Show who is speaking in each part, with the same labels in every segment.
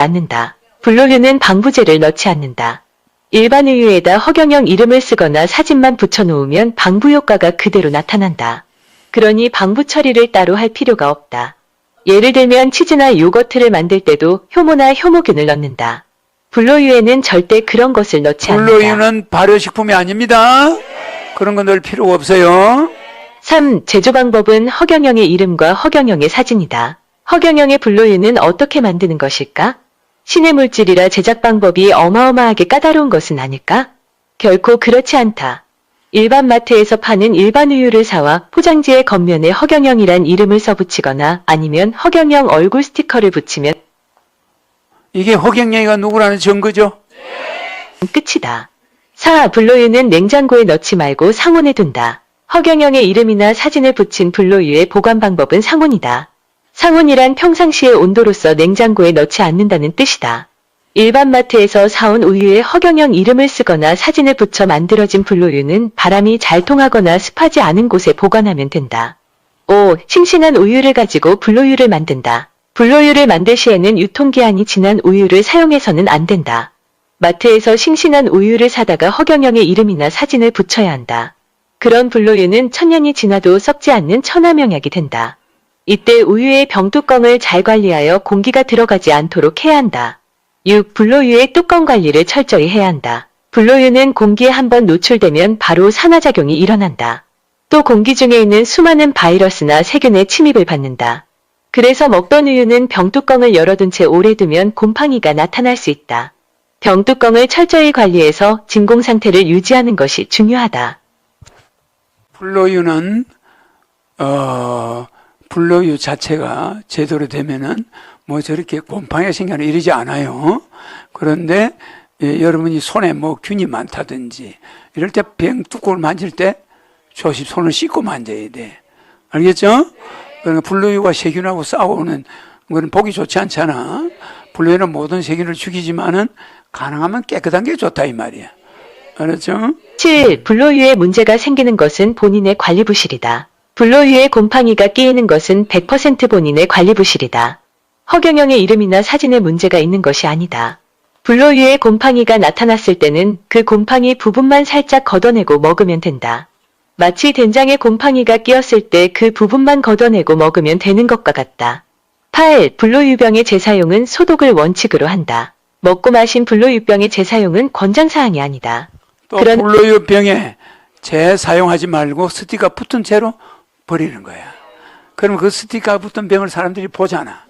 Speaker 1: 않는다. 불로유는 방부제를 넣지 않는다. 일반 우유에다 허경영 이름을 쓰거나 사진만 붙여놓으면 방부 효과가 그대로 나타난다. 그러니 방부 처리를 따로 할 필요가 없다. 예를 들면 치즈나 요거트를 만들 때도 효모나 효모균을 넣는다. 불로유에는 절대 그런 것을 넣지 않는다.
Speaker 2: 불로유는 발효식품이 아닙니다. 그런 건 넣을 필요가 없어요.
Speaker 1: 3. 제조 방법은 허경영의 이름과 허경영의 사진이다. 허경영의 불로유는 어떻게 만드는 것일까? 신의 물질이라 제작 방법이 어마어마하게 까다로운 것은 아닐까? 결코 그렇지 않다. 일반 마트에서 파는 일반 우유를 사와 포장지의 겉면에 허경영이란 이름을 써붙이거나 아니면 허경영 얼굴 스티커를 붙이면
Speaker 2: 이게 허경영이가 누구라는 증거죠?
Speaker 1: 끝이다. 4. 불로유는 냉장고에 넣지 말고 상온에 둔다. 허경영의 이름이나 사진을 붙인 불로유의 보관 방법은 상온이다. 상온이란 평상시의 온도로서 냉장고에 넣지 않는다는 뜻이다. 일반 마트에서 사온 우유에 허경영 이름을 쓰거나 사진을 붙여 만들어진 불로유는 바람이 잘 통하거나 습하지 않은 곳에 보관하면 된다. 5. 싱싱한 우유를 가지고 불로유를 만든다. 불로유를 만들 시에는 유통기한이 지난 우유를 사용해서는 안 된다. 마트에서 싱싱한 우유를 사다가 허경영의 이름이나 사진을 붙여야 한다. 그런 불로유는 천년이 지나도 썩지 않는 천하명약이 된다. 이때 우유의 병뚜껑을 잘 관리하여 공기가 들어가지 않도록 해야 한다. 6. 불로유의 뚜껑 관리를 철저히 해야 한다. 불로유는 공기에 한번 노출되면 바로 산화작용이 일어난다. 또 공기 중에 있는 수많은 바이러스나 세균의 침입을 받는다. 그래서 먹던 우유는 병뚜껑을 열어둔 채 오래 두면 곰팡이가 나타날 수 있다. 병뚜껑을 철저히 관리해서 진공 상태를 유지하는 것이 중요하다.
Speaker 2: 불로유는 불로유 자체가 제대로 되면은 뭐 저렇게 곰팡이가 생겨나 이러지 않아요. 그런데 여러분이 손에 뭐 균이 많다든지 이럴 때 병 뚜껑을 만질 때 조심 손을 씻고 만져야 돼. 알겠죠? 그러니까 불로유가 세균하고 싸우는 거는 보기 좋지 않잖아. 불로유는 모든 세균을 죽이지만은 가능하면 깨끗한 게 좋다 이 말이야. 알았죠?
Speaker 1: 7. 불로유에 문제가 생기는 것은 본인의 관리 부실이다. 불로유에 곰팡이가 끼이는 것은 100% 본인의 관리 부실이다. 허경영의 이름이나 사진에 문제가 있는 것이 아니다. 불로유에 곰팡이가 나타났을 때는 그 곰팡이 부분만 살짝 걷어내고 먹으면 된다. 마치 된장에 곰팡이가 끼었을 때 그 부분만 걷어내고 먹으면 되는 것과 같다. 8. 불로유병의 재사용은 소독을 원칙으로 한다. 먹고 마신 불로유병의 재사용은 권장사항이 아니다.
Speaker 2: 또 불로유병에 재사용하지 말고 스티커 붙은 채로 버리는 거야. 그럼 그 스티커 붙은 병을 사람들이 보잖아.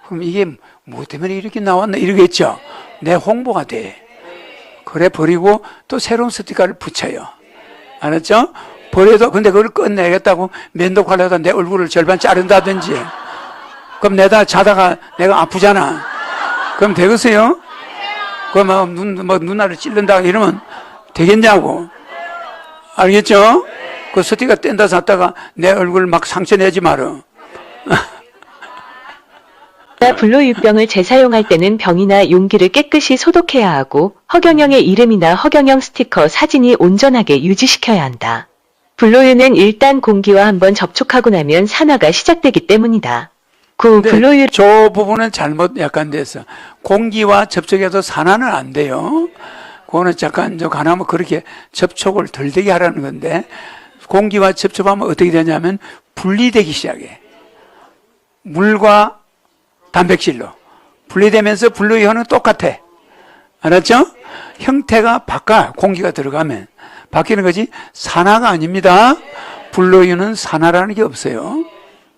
Speaker 2: 그럼 이게 뭐 때문에 이렇게 나왔나 이러겠죠. 내 홍보가 돼. 그래 버리고 또 새로운 스티커를 붙여요. 알았죠? 버려도 근데 그걸 끝내겠다고 면도하려다 내 얼굴을 절반 자른다든지 그럼 내가 자다가 내가 아프잖아. 그럼 되겠어요? 그럼 누나를 찔른다 이러면 되겠냐고. 알겠죠? 그 스티커 뗀다 샀다가 내 얼굴 막 상처 내지 마라.
Speaker 1: 불로유병을 재사용할 때는 병이나 용기를 깨끗이 소독해야 하고 허경영의 이름이나 허경영 스티커 사진이 온전하게 유지시켜야 한다. 불로유는 일단 공기와 한번 접촉하고 나면 산화가 시작되기 때문이다. 9. 불로유
Speaker 2: 저 부분은 잘못 약간 됐어. 공기와 접촉해서 산화는 안 돼요. 그거는 잠깐 가능하면 그렇게 접촉을 덜 되게 하라는 건데 공기와 접촉하면 어떻게 되냐면 분리되기 시작해. 물과 단백질로 분리되면서 불로유는 똑같아. 알았죠? 형태가 바꿔. 공기가 들어가면 바뀌는 거지 산화가 아닙니다. 불로유는 산화라는 게 없어요.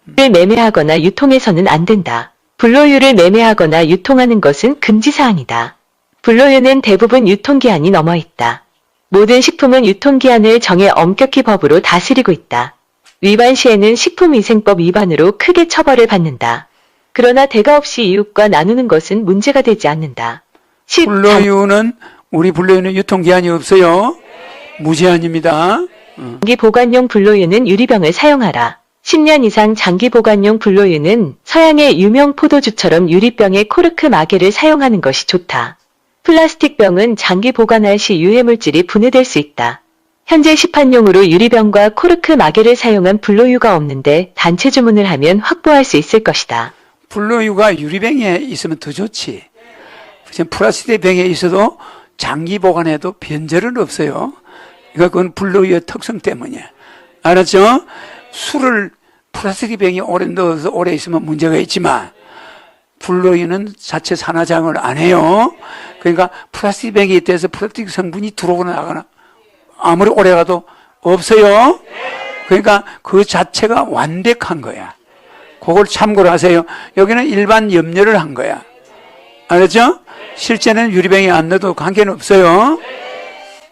Speaker 1: 를 매매하거나 유통해서는 안 된다. 불로유를 매매하거나 유통하는 것은 금지사항이다. 불로유는 대부분 유통기한이 넘어 있다. 모든 식품은 유통기한을 정해 엄격히 법으로 다스리고 있다. 위반 시에는 식품위생법 위반으로 크게 처벌을 받는다. 그러나 대가 없이 이웃과 나누는 것은 문제가 되지 않는다.
Speaker 2: 우리 불로유는 유통기한이 없어요. 무제한입니다.
Speaker 1: 장기 보관용 불로유는 유리병을 사용하라. 10년 이상 장기 보관용 불로유는 서양의 유명 포도주처럼 유리병에 코르크 마개를 사용하는 것이 좋다. 플라스틱 병은 장기 보관할 시 유해물질이 분해될 수 있다. 현재 시판용으로 유리병과 코르크 마개를 사용한 불로유가 없는데 단체 주문을 하면 확보할 수 있을 것이다.
Speaker 2: 불로유가 유리병에 있으면 더 좋지. 지금 플라스틱 병에 있어도 장기 보관해도 변절은 없어요. 그건 불로유의 특성 때문이야. 알았죠? 술을 플라스틱 병에 오래 넣어서 오래 있으면 문제가 있지만 불로유는 자체 산화작용을 안 해요. 그러니까 플라스틱 병에 있대서 플라스틱 성분이 들어오거나 나거나 아무리 오래 가도 없어요. 그러니까 그 자체가 완벽한 거야. 그걸 참고로 하세요. 여기는 일반 염료를 한 거야. 알았죠? 실제는 유리병에 안 넣어도 관계는 없어요.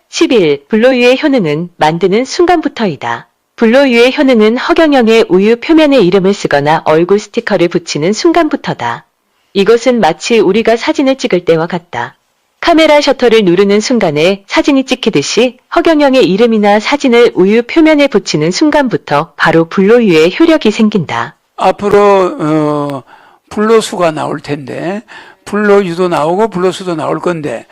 Speaker 1: 11. 불로유의 효능은 만드는 순간부터이다. 불로유의 효능은 허경영의 우유 표면에 이름을 쓰거나 얼굴 스티커를 붙이는 순간부터다. 이것은 마치 우리가 사진을 찍을 때와 같다. 카메라 셔터를 누르는 순간에 사진이 찍히듯이 허경영의 이름이나 사진을 우유 표면에 붙이는 순간부터 바로 불로유의 효력이 생긴다.
Speaker 2: 앞으로 불로수가 나올 텐데 불로유도 나오고 불로수도 나올 건데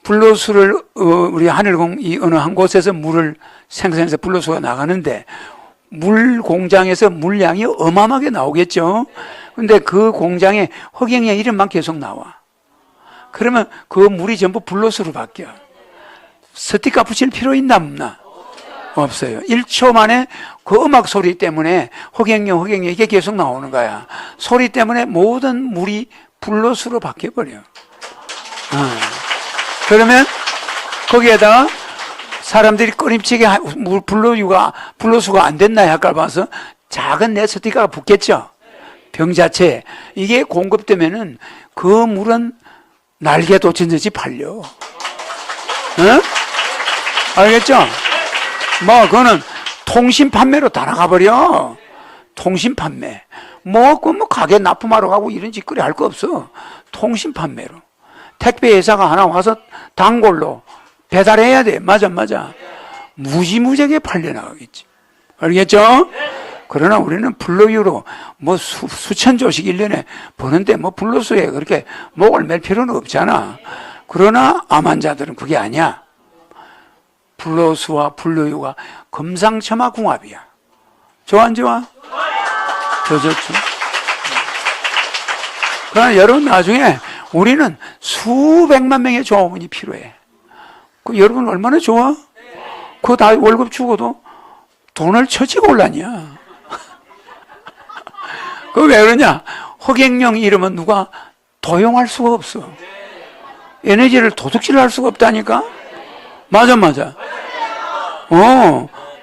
Speaker 2: 불로수를 우리 하늘공이 어느 한 곳에서 물을 생산해서 불로수가 나가는데 물 공장에서 물량이 어마어마하게 나오겠죠. 근데 그 공장에 허경영 이름만 계속 나와. 그러면 그 물이 전부 불로수로 바뀌어. 스티커 붙일 필요 있나 없나? 없어요. 1초 만에 그 음악 소리 때문에 허경영 이게 계속 나오는 거야. 소리 때문에 모든 물이 불로수로 바뀌어버려. 그러면 거기에다가 사람들이 꺼림칙에 불로수가 안 됐나 할까 봐서 작은 내 스티커가 붙겠죠. 병 자체에. 이게 공급되면은 그 물은 날개 돋친 듯이 팔려. 알겠죠? 뭐, 그거는 통신 판매로 다 나가버려. 통신 판매. 뭐 가게 납품하러 가고 이런 짓거리 할 거 없어. 통신 판매로. 택배 회사가 하나 와서 단골로 배달해야 돼. 맞아. 무지무지하게 팔려나가겠지. 알겠죠? 그러나 우리는 불로유로 뭐 수천 조씩 1년에 버는데 뭐 불로수에 그렇게 목을 맬 필요는 없잖아. 그러나 암 환자들은 그게 아니야. 불로수와 불로유가 금상첨화 궁합이야. 좋아 안 좋아? 더 좋죠. 그러나 여러분 나중에 우리는 수백만 명의 조합원이 필요해. 그 여러분 얼마나 좋아? 그거 다 월급 주고도 돈을 처지고 올라냐. 그 왜 그러냐? 허경영 이름은 누가 도용할 수가 없어. 에너지를 도둑질할 수가 없다니까? 맞아.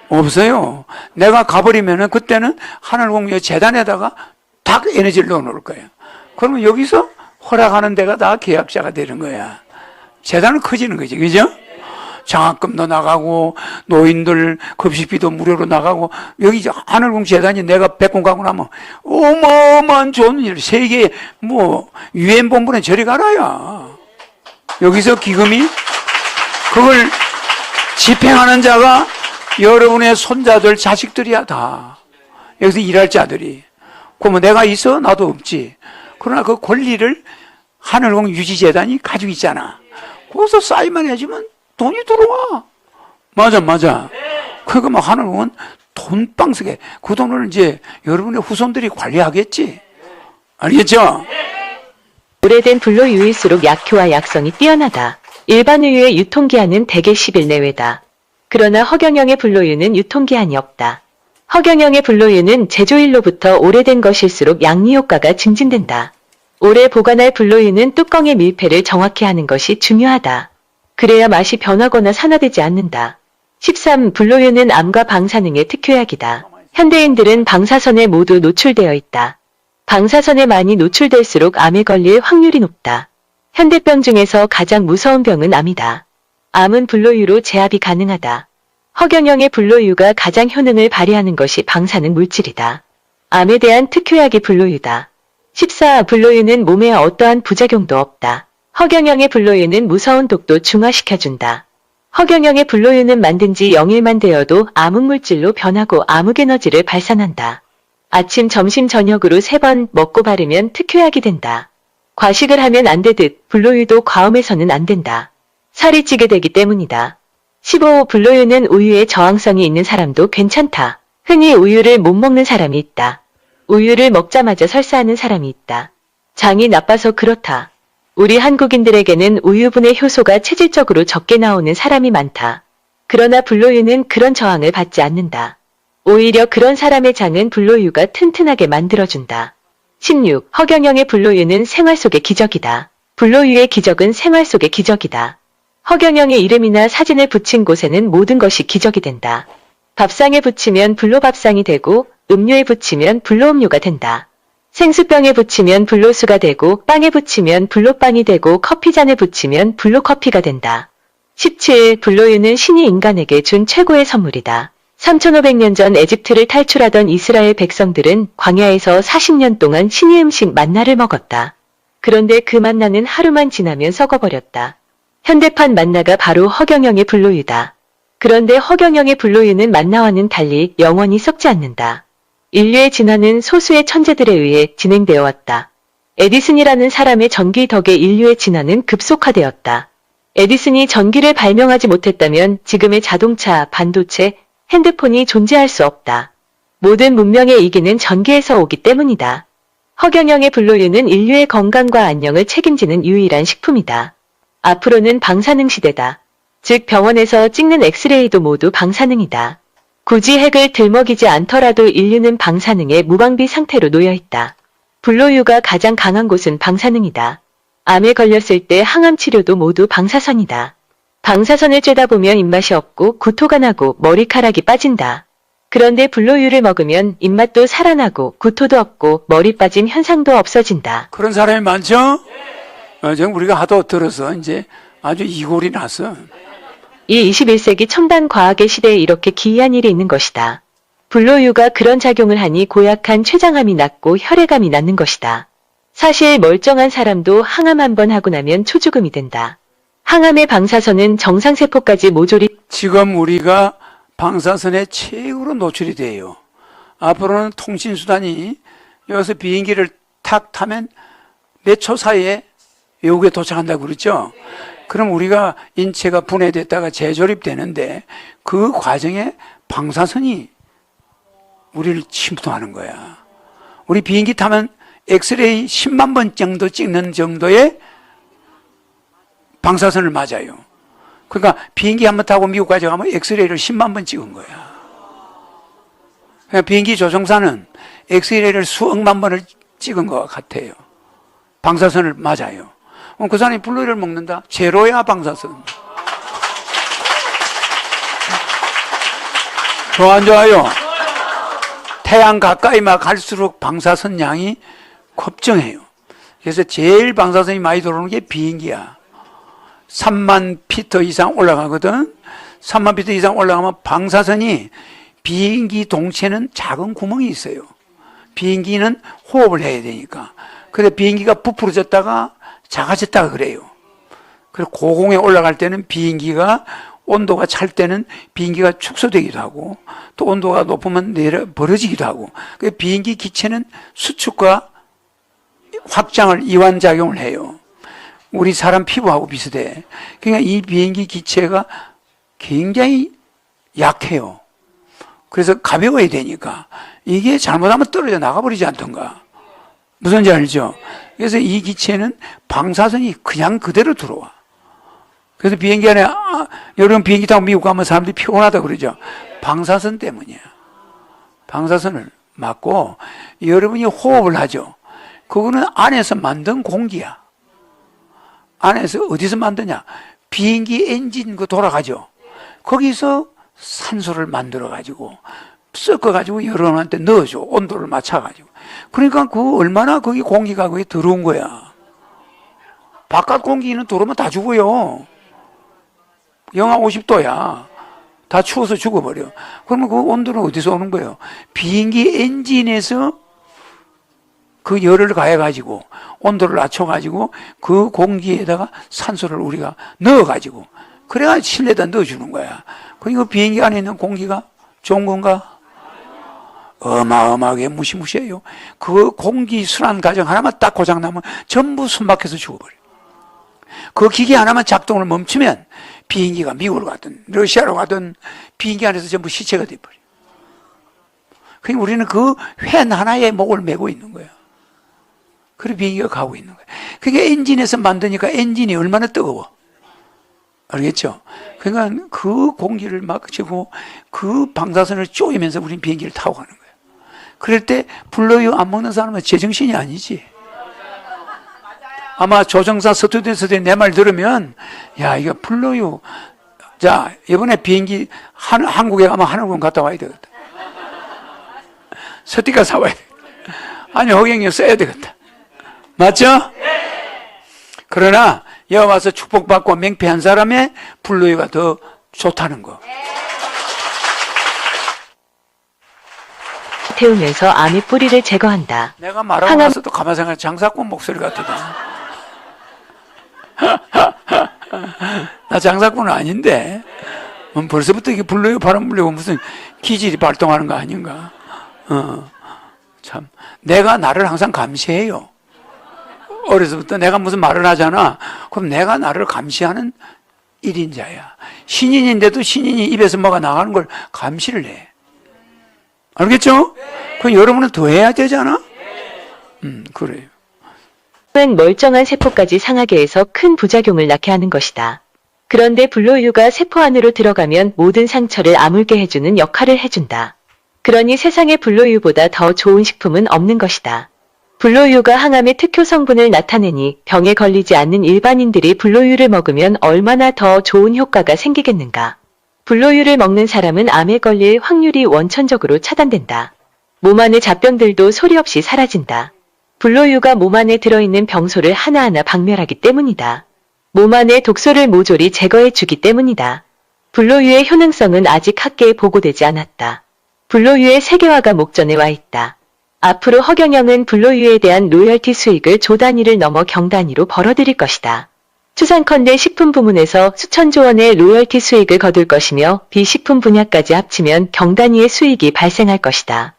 Speaker 2: 없어요. 내가 가버리면은 그때는 하늘공유 재단에다가 딱 에너지를 넣어 놓을 거야. 그러면 여기서 허락하는 데가 다 계약자가 되는 거야. 재단은 커지는 거지. 그죠? 장학금도 나가고 노인들 급식비도 무료로 나가고 여기 하늘공 재단이 내가 백공 가고 나면 어마어마한 좋은 일 세계 뭐 유엔 본부는 저리 가라야. 여기서 기금이 그걸 집행하는 자가 여러분의 손자들 자식들이야 다. 여기서 일할 자들이. 그러면 내가 있어? 나도 없지. 그러나 그 권리를 하늘공 유지재단이 가지고 있잖아. 거기서 사인만 해주면 돈이 들어와. 맞아. 그러니까 뭐 하늘공은 돈방석에 그 돈을 이제 여러분의 후손들이 관리하겠지. 알겠죠?
Speaker 1: 오래된 불로유일수록 약효와 약성이 뛰어나다. 일반 우유의 유통기한은 대개 10일 내외다. 그러나 허경영의 불로유는 유통기한이 없다. 허경영의 불로유는 제조일로부터 오래된 것일수록 양리 효과가 증진된다. 오래 보관할 불로유는 뚜껑의 밀폐를 정확히 하는 것이 중요하다. 그래야 맛이 변하거나 산화되지 않는다. 13. 불로유는 암과 방사능의 특효약이다. 현대인들은 방사선에 모두 노출되어 있다. 방사선에 많이 노출될수록 암에 걸릴 확률이 높다. 현대병 중에서 가장 무서운 병은 암이다. 암은 불로유로 제압이 가능하다. 허경영의 불로유가 가장 효능을 발휘하는 것이 방사능 물질이다. 암에 대한 특효약이 불로유다. 14. 불로유는 몸에 어떠한 부작용도 없다. 허경영의 불로유는 무서운 독도 중화시켜준다. 허경영의 불로유는 만든 지 0일만 되어도 암흑물질로 변하고 암흑에너지를 발산한다. 아침, 점심, 저녁으로 3번 먹고 바르면 특효약이 된다. 과식을 하면 안 되듯 불로유도 과음해서는 안 된다. 살이 찌게 되기 때문이다. 15. 불로유는 우유에 저항성이 있는 사람도 괜찮다. 흔히 우유를 못 먹는 사람이 있다. 우유를 먹자마자 설사하는 사람이 있다. 장이 나빠서 그렇다. 우리 한국인들에게는 우유분의 효소가 체질적으로 적게 나오는 사람이 많다. 그러나 불로유는 그런 저항을 받지 않는다. 오히려 그런 사람의 장은 불로유가 튼튼하게 만들어준다. 16. 허경영의 불로유는 생활 속의 기적이다. 불로유의 기적은 생활 속의 기적이다. 허경영의 이름이나 사진을 붙인 곳에는 모든 것이 기적이 된다. 밥상에 붙이면 불로밥상이 되고 음료에 붙이면 불로음료가 된다. 생수병에 붙이면 불로수가 되고 빵에 붙이면 불로빵이 되고 커피잔에 붙이면 불로커피가 된다. 17. 불로유는 신이 인간에게 준 최고의 선물이다. 3500년 전 에집트를 탈출하던 이스라엘 백성들은 광야에서 40년 동안 신의 음식 만나를 먹었다. 그런데 그 만나는 하루만 지나면 썩어버렸다. 현대판 만나가 바로 허경영의 불로유다. 그런데 허경영의 불로유는 만나와는 달리 영원히 썩지 않는다. 인류의 진화는 소수의 천재들에 의해 진행되어 왔다. 에디슨이라는 사람의 전기 덕에 인류의 진화는 급속화되었다. 에디슨이 전기를 발명하지 못했다면 지금의 자동차, 반도체, 핸드폰이 존재할 수 없다. 모든 문명의 이기는 전기에서 오기 때문이다. 허경영의 불로유는 인류의 건강과 안녕을 책임지는 유일한 식품이다. 앞으로는 방사능 시대다. 즉 병원에서 찍는 엑스레이도 모두 방사능이다. 굳이 핵을 들먹이지 않더라도 인류는 방사능의 무방비 상태로 놓여있다. 불로유가 가장 강한 곳은 방사능이다. 암에 걸렸을 때 항암 치료도 모두 방사선이다. 방사선을 쬐다 보면 입맛이 없고 구토가 나고 머리카락이 빠진다. 그런데 불로유를 먹으면 입맛도 살아나고 구토도 없고 머리 빠짐 현상도 없어진다.
Speaker 2: 그런 사람이 많죠? 지금 우리가 하도 들어서 이제 아주 이골이 났어.
Speaker 1: 이 21세기 첨단 과학의 시대에 이렇게 기이한 일이 있는 것이다. 불로유가 그런 작용을 하니 고약한 췌장암이 낫고 혈액암이 낫는 것이다. 사실 멀쩡한 사람도 항암 한번 하고 나면 초죽음이 된다. 항암의 방사선은 정상세포까지 모조리
Speaker 2: 지금 우리가 방사선에 최고로 노출이 돼요. 앞으로는 통신수단이 여기서 비행기를 탁 타면 몇 초 사이에 외국에 도착한다고 그랬죠? 그럼 우리가 인체가 분해됐다가 재조립되는데 그 과정에 방사선이 우리를 침투하는 거야. 우리 비행기 타면 엑스레이 10만 번 정도 찍는 정도의 방사선을 맞아요. 그러니까 비행기 한번 타고 미국까지 가면 엑스레이를 10만 번 찍은 거야. 그러니까 비행기 조종사는 엑스레이를 수억만 번을 찍은 것 같아요. 방사선을 맞아요. 그 사람이 불로유를 먹는다? 제로야 방사선. 좋아 안 좋아요? 태양 가까이만 갈수록 방사선 양이 급증해요. 그래서 제일 방사선이 많이 들어오는 게 비행기야. 3만 피트 이상 올라가거든. 3만 피트 이상 올라가면 방사선이 비행기 동체는 작은 구멍이 있어요. 비행기는 호흡을 해야 되니까. 그래서 비행기가 부풀어졌다가 작아졌다가 그래요. 그래서 고공에 올라갈 때는 비행기가 온도가 찰 때는 비행기가 축소되기도 하고 또 온도가 높으면 벌어지기도 하고 그 비행기 기체는 수축과 확장을 이완작용을 해요. 우리 사람 피부하고 비슷해. 그러니까 이 비행기 기체가 굉장히 약해요. 그래서 가벼워야 되니까 이게 잘못하면 떨어져 나가버리지 않던가. 무슨지 알죠? 그래서 이 기체는 방사선이 그냥 그대로 들어와. 그래서 비행기 안에 여러분 비행기 타고 미국 가면 사람들이 피곤하다 그러죠. 방사선 때문이야. 방사선을 맞고 여러분이 호흡을 하죠. 그거는 안에서 만든 공기야. 안에서 어디서 만드냐? 비행기 엔진 그 돌아가죠. 거기서 산소를 만들어 가지고 섞어 가지고 여러분한테 넣어줘. 온도를 맞춰 가지고. 그러니까 그 얼마나 거기 공기가 거기 들어온 거야. 바깥 공기는 들어오면 다 죽어요. 영하 50도야. 다 추워서 죽어버려. 그러면 그 온도는 어디서 오는 거예요? 비행기 엔진에서 그 열을 가해가지고 온도를 낮춰가지고 그 공기에다가 산소를 우리가 넣어가지고 그래야 실내에다 넣어주는 거야. 그러니까 비행기 안에 있는 공기가 좋은 건가? 어마어마하게 무시무시해요. 그 공기 순환 과정 하나만 딱 고장나면 전부 숨막혀서 죽어버려. 그 기계 하나만 작동을 멈추면 비행기가 미국으로 가든 러시아로 가든 비행기 안에서 전부 시체가 돼버려. 그러니까 우리는 그 횡 하나에 목을 메고 있는 거야. 그래 비행기가 가고 있는 거예요. 그게 엔진에서 만드니까 엔진이 얼마나 뜨거워. 알겠죠? 그러니까 그 공기를 막 쥐고 그 방사선을 쪼이면서 우린 비행기를 타고 가는 거예요. 그럴 때 불로유 안 먹는 사람은 제정신이 아니지. 아마 조정사 스튜디오에서 내 말 들으면 야 이거 불로유 자 이번에 비행기 한국에 가면 하늘군 갔다 와야 되겠다. 스티커 사와야 되겠다. 아니 허경영 써야 되겠다. 맞죠? 그러나 여기 와서 축복받고 맹패한 사람의 불로유가 더 좋다는 거.
Speaker 1: 태우면서 암의 뿌리를 제거한다.
Speaker 2: 내가 말하고 나서도 가만 생각해 장사꾼 목소리 같거든. 나 장사꾼은 아닌데 벌써부터 이게 불로유 바람 불리고 무슨 기질이 발동하는 거 아닌가. 참 내가 나를 항상 감시해요. 어려서부터 내가 무슨 말을 하잖아. 그럼 내가 나를 감시하는 일인자야. 신인인데도 신인이 입에서 뭐가 나가는 걸 감시를 해. 알겠죠? 그럼 여러분은 더 해야 되잖아? 그래요.
Speaker 1: 멀쩡한 세포까지 상하게 해서 큰 부작용을 낳게 하는 것이다. 그런데 불로유가 세포 안으로 들어가면 모든 상처를 아물게 해주는 역할을 해준다. 그러니 세상에 불로유보다 더 좋은 식품은 없는 것이다. 불로유가 항암의 특효 성분을 나타내니 병에 걸리지 않는 일반인들이 불로유를 먹으면 얼마나 더 좋은 효과가 생기겠는가. 불로유를 먹는 사람은 암에 걸릴 확률이 원천적으로 차단된다. 몸 안의 잡병들도 소리 없이 사라진다. 불로유가 몸 안에 들어있는 병소를 하나하나 박멸하기 때문이다. 몸 안의 독소를 모조리 제거해주기 때문이다. 불로유의 효능성은 아직 학계에 보고되지 않았다. 불로유의 세계화가 목전에 와 있다. 앞으로 허경영은 불로유에 대한 로열티 수익을 조 단위를 넘어 경 단위로 벌어들일 것이다. 추상컨대 식품 부문에서 수천조 원의 로열티 수익을 거둘 것이며 비식품 분야까지 합치면 경 단위의 수익이 발생할 것이다.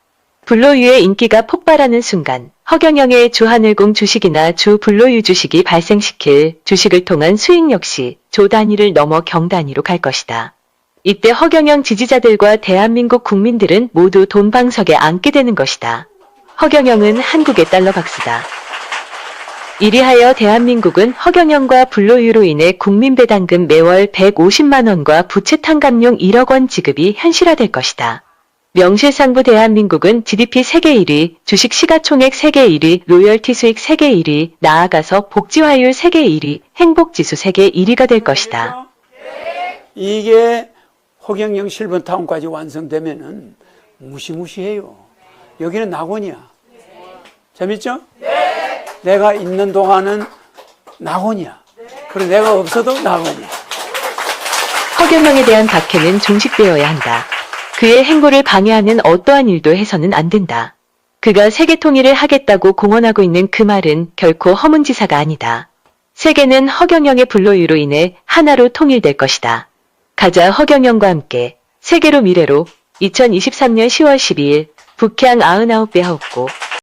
Speaker 1: 불로유의 인기가 폭발하는 순간 허경영의 주하늘공 주식이나 주불로유 주식이 발생시킬 주식을 통한 수익 역시 조 단위를 넘어 경 단위로 갈 것이다. 이때 허경영 지지자들과 대한민국 국민들은 모두 돈방석에 앉게 되는 것이다. 허경영은 한국의 달러 박스다. 이리하여 대한민국은 허경영과 불로유로 인해 국민배당금 매월 150만원과 부채 탕감용 1억 원 지급이 현실화될 것이다. 명실상부 대한민국은 GDP 세계 1위, 주식 시가총액 세계 1위, 로열티 수익 세계 1위, 나아가서 복지화율 세계 1위, 행복지수 세계 1위가 될 것이다.
Speaker 2: 이게 허경영 실버타운까지 완성되면은 무시무시해요. 여기는 낙원이야. 재밌죠? 내가 있는 동안은 낙원이야. 그리고 내가 없어도 낙원이야.
Speaker 1: 허경영에 대한 박해는 종식되어야 한다. 그의 행보를 방해하는 어떠한 일도 해서는 안 된다. 그가 세계 통일을 하겠다고 공언하고 있는 그 말은 결코 허문지사가 아니다. 세계는 허경영의 불로유로 인해 하나로 통일될 것이다. 가자 허경영과 함께 세계로 미래로 2023년 10월 12일 북향 99배 하옵고